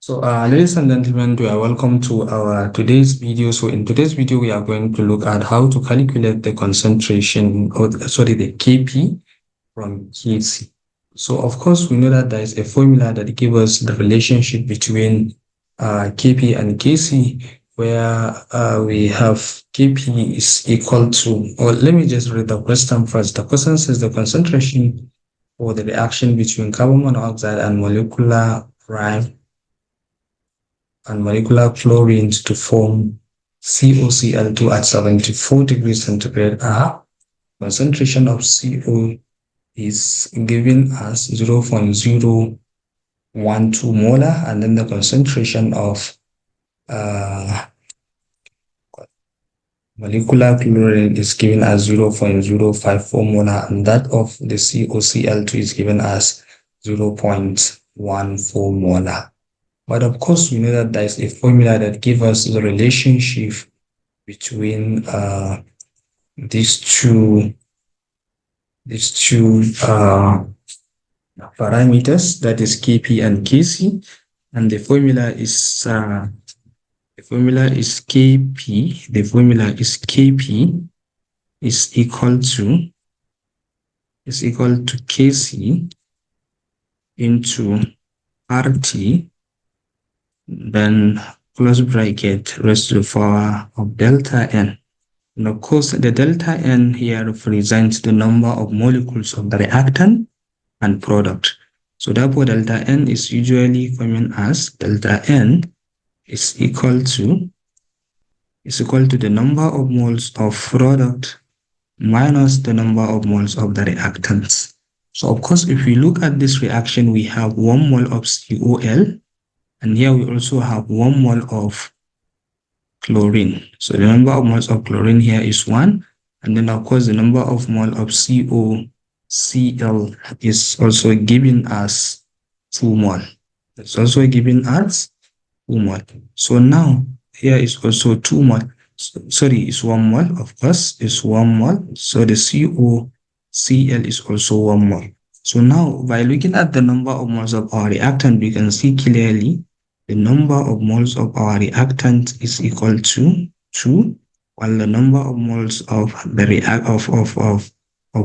Ladies and gentlemen, you are welcome to our today's video. So in today's video, we are going to look at how to calculate the concentration, or sorry, the Kp from Kc. So of course, we know that there is a formula that gives us the relationship between Kp and Kc, where we have Kp is equal to, or let me just read the question first. The question says the concentration for the reaction between carbon monoxide and molecular chlorine to form COCl2 at 74 degrees centigrade are. Concentration of CO is given as 0.012 molar, and then the concentration of molecular chlorine is given as 0.054 molar, and that of the COCl2 is given as 0.14 molar. But of course, we know that there is a formula that gives us the relationship between these two parameters, that is Kp and Kc, and the formula is Kp is equal to Kc into RT, then close bracket raised to the power of delta n. And of course, the delta n here represents the number of molecules of the reactant and product. So therefore, delta n is usually coming as delta n is equal to the number of moles of product minus the number of moles of the reactants. So of course, if we look at this reaction, we have 1 mole of COL, and here we also have 1 mole of chlorine. So the number of moles of chlorine here is 1. And then of course the number of mole of COCl is also given as 2 mole. It's also given as 2 mole. So now here is also 2 mole. Sorry, it's 1 mole. Of course, it's 1 mole. So the COCl is also 1 mole. So now by looking at the number of moles of our reactant, we can see clearly the number of moles of our reactant is equal to 2, while the number of moles of the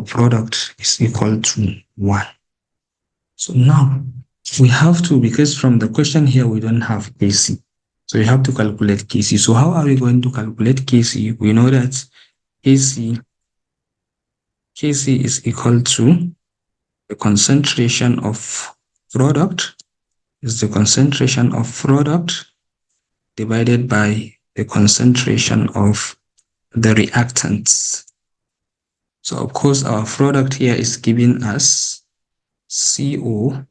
product is equal to 1. So now we have to, because from the question here we don't have Kc, so we have to calculate Kc. So how are we going to calculate Kc? We know that Kc is equal to the concentration of product divided by the concentration of the reactants. So of course our product here is given as COCl2,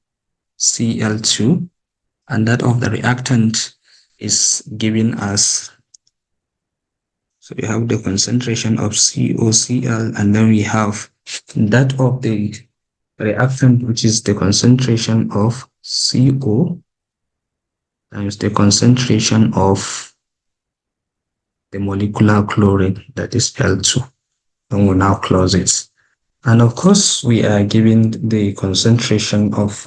and that of the reactant is given as, so we have the concentration of COCl, and then we have that of the reactant, which is the concentration of CO times the concentration of the molecular chlorine, that is L2. And we'll now close it. And of course, we are given the concentration of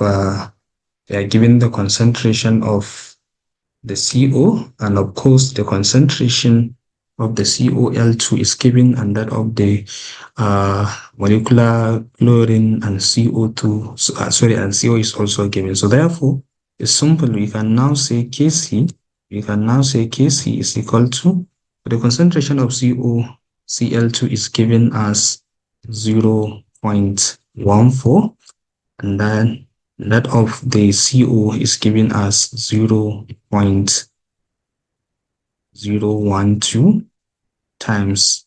the CO, and of course the concentration of the COL2 is given, and that of the molecular chlorine and CO2, and CO is also given. So therefore, it's simple. We can now say Kc is equal to, the concentration of COCl2 is given as 0.14, and then that of the CO is given as 0.012 times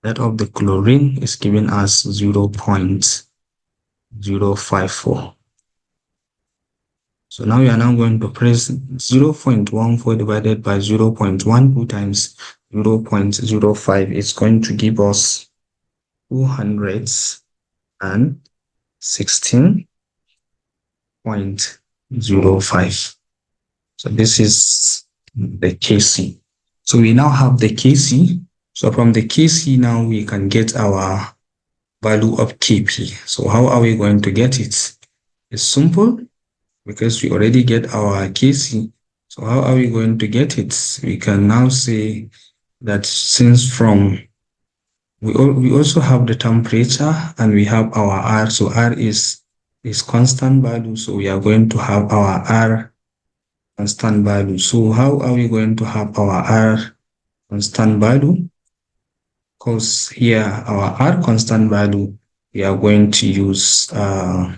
that of the chlorine is given as 0.054. So now we are now going to press 0.14 divided by 0.12 times 0.05. It's going to give us 216.05. So this is the Kc. So we now have the Kc. So from the Kc now we can get our value of Kp. So how are we going to get it? It's simple, because we already get our Kc. So how are we going to get it? We can now say that since from we also have the temperature and we have our R. So R is constant value. So we are going to have our R constant value. So how are we going to have our R constant value? Because here our R constant value, we are going to use the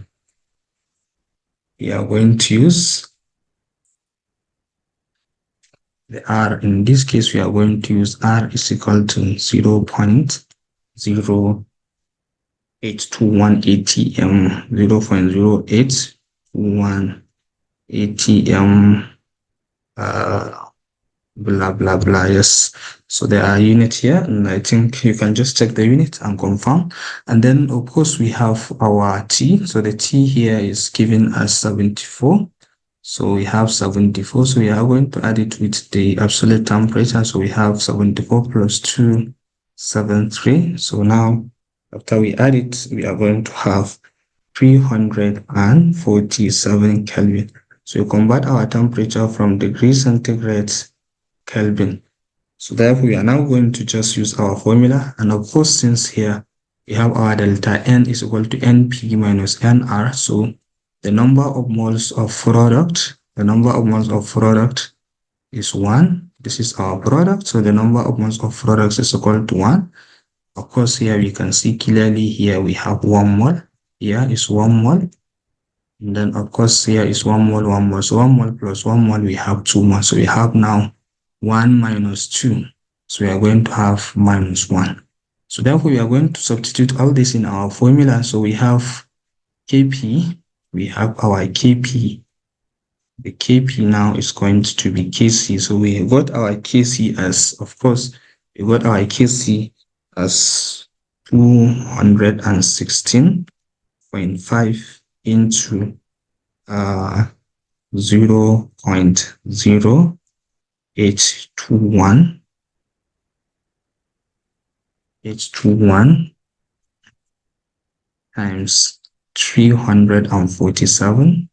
R. In this case, we are going to use R is equal to 0.0821 ATM, 0.0821 ATM, blah blah blah. Yes, so there are units here, and I think you can just check the unit and confirm. And then of course we have our T. So the T here is given as 74. So we have 74. So we are going to add it with the absolute temperature. So we have 74 plus 273. So now after we add it, we are going to have 347 Kelvin. So you convert our temperature from degrees centigrade Kelvin. So therefore, we are now going to just use our formula. And of course, since here we have our delta N is equal to NP minus NR. So the number of moles of product, is 1. This is our product. So the number of moles of products is equal to 1. Of course, here we can see clearly here we have 1 mole. Here is 1 mole. And then of course here is 1 mole, 1 mole. So 1 mole plus 1 mole, we have 2 moles. So we have now 1 minus 2. So we are going to have minus 1. So therefore, we are going to substitute all this in our formula. So we have Kp, we have our Kp. The Kp now is going to be Kc. So we got our Kc as, of course, we got our Kc as 216.5 into 0.0821 times 347.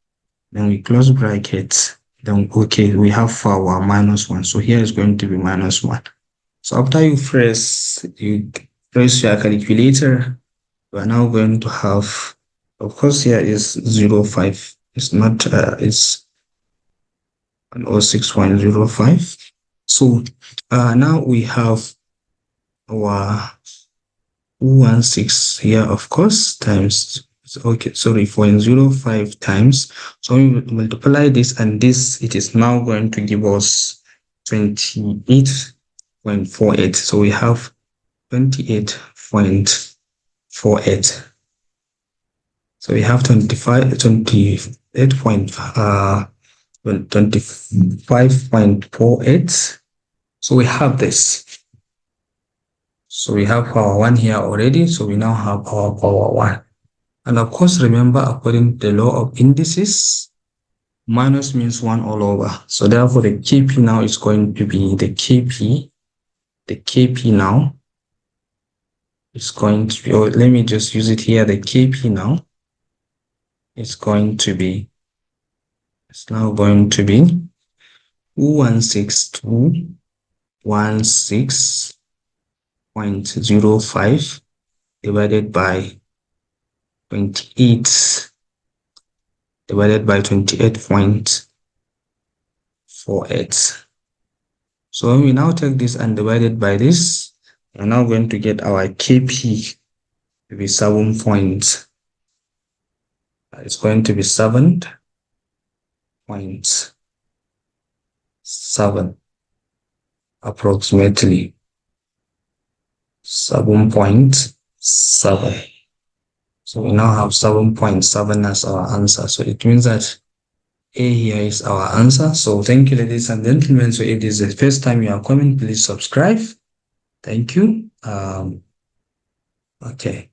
Then we close bracket. Then okay, we have our minus 1. So here is going to be minus 1. So after you press your calculator, we are now going to have, of course, here is 0.5. It's not it's 106.05. So now we have our 216 here, of course, times, okay, sorry, 0.05 times. So we multiply this and this, it is now going to give us 28.48. So we have 28.48. So we have 25.48. So we have this. So we have power 1 here already. So we now have our power 1. And of course, remember, according to the law of indices, minus means 1 all over. So therefore, the Kp now is going to be the Kp. The Kp now is going to be, or let me just use it here. The Kp now is going to be, it's now going to be 216.05 divided by 28 divided by 28.48. So when we now take this and divide it by this, we're now going to get our Kp to be 7 point. It's going to be 7.7 approximately 7.7. So we now have 7.7 as our answer. So it means that A here is our answer. So thank you, ladies and gentlemen. So if this is the first time you are coming, please subscribe. Thank you. Okay.